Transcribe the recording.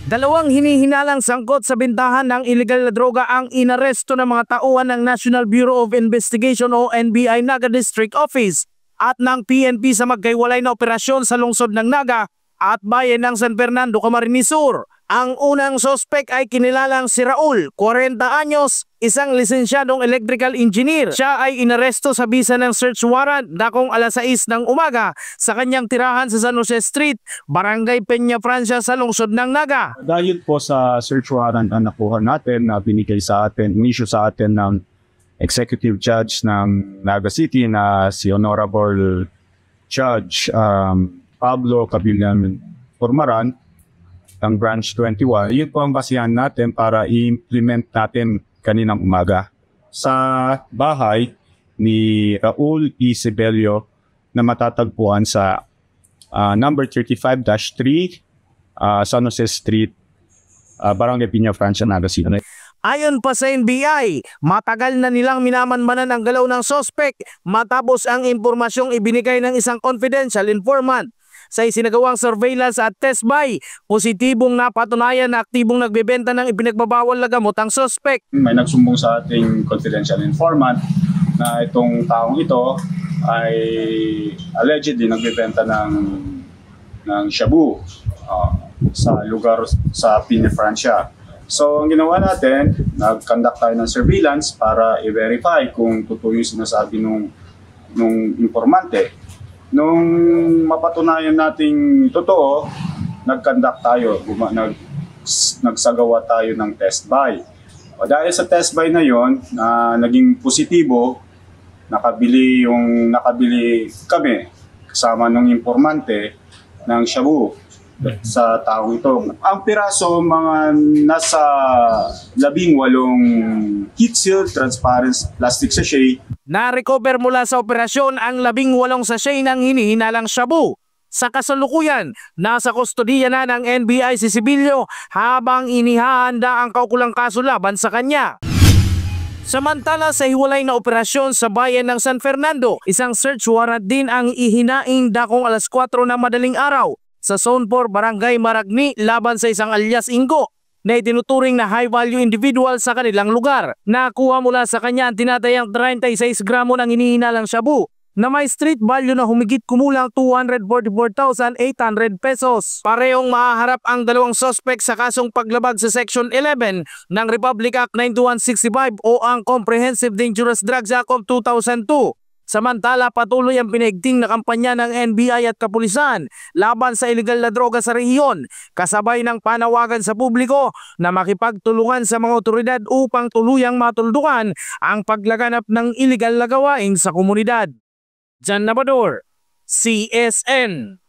Dalawang hinihinalang sangkot sa bintahan ng ilegal na droga ang inaresto ng mga tauhan ng National Bureau of Investigation o NBI Naga District Office at ng PNP sa magkaiwalay na operasyon sa lungsod ng Naga at bayan ng San Fernando, Camarines Sur. Ang unang sospek ay kinilalang si Raul, 40 anyos, isang lisensyadong electrical engineer. Siya ay inaresto sa bisa ng search warrant dakong alas 6 ng umaga sa kanyang tirahan sa San Jose Street, Barangay Peña Francia sa lungsod ng Naga. Dahil po sa search warrant na nakuha natin na binigay sa atin, issue sa atin ng Executive Judge ng Naga City na si Honorable Judge Pablo Cabillan Formaran ng Branch 21, yun po ang basihan natin para i-implement natin kaninang umaga sa bahay ni Raul E. Sibelio na matatagpuan sa number 35-3 San Jose Street, Barangay Peña Francia, Naga City. Ayon pa sa NBI, matagal na nilang minamanmanan ang galaw ng sospek matapos ang impormasyong ibinigay ng isang confidential informant. Sa isinagawang surveillance at test buy, positibong napatunayan na aktibong nagbebenta ng ipinagbabawal na gamot ang sospek. May nagsumbong sa ating confidential informant na itong taong ito ay allegedly nagbebenta ng shabu sa lugar sa Peña Francia. So ang ginawa natin, nag-conduct tayo ng surveillance para i-verify kung totoo yung sinasabi nung informante. Nung mapatunayan nating totoo, nag-conduct tayo, nagsagawa tayo ng test buy. O dahil sa test buy na yon, naging positibo, nakabili kami kasama ng informante ng shabu sa taong ito. Ang piraso, mga nasa 18 heat-sealed transparent plastic sachet. Na-recover mula sa operasyon ang 18 sachet ng hinihinalang shabu. Sa kasalukuyan, nasa kustodiya na ng NBI si Sibelio habang inihahanda ang kaukulang kaso laban sa kanya. Samantala sa hiwalay na operasyon sa bayan ng San Fernando, isang search warrant din ang ihinaing dakong alas 4 na madaling araw sa Zone 4 Barangay Maragni laban sa isang alias Ingo na itinuturing na high-value individual sa kanilang lugar. Nakuha mula sa kanya ang tinatayang 36 gramo ng hinihinalang shabu na may street value na humigit kumulang 244,800 pesos. Parehong mahaharap ang dalawang suspect sa kasong paglabag sa Section 11 ng Republic Act 9165 o ang Comprehensive Dangerous Drugs Act of 2002. Samantala, patuloy ang pinigting na kampanya ng NBI at kapulisan laban sa ilegal na droga sa rehiyon, kasabay ng panawagan sa publiko na makipagtulungan sa mga otoridad upang tuluyang matuldukan ang paglaganap ng ilegal na gawain sa komunidad. Jan Nabador, CSN.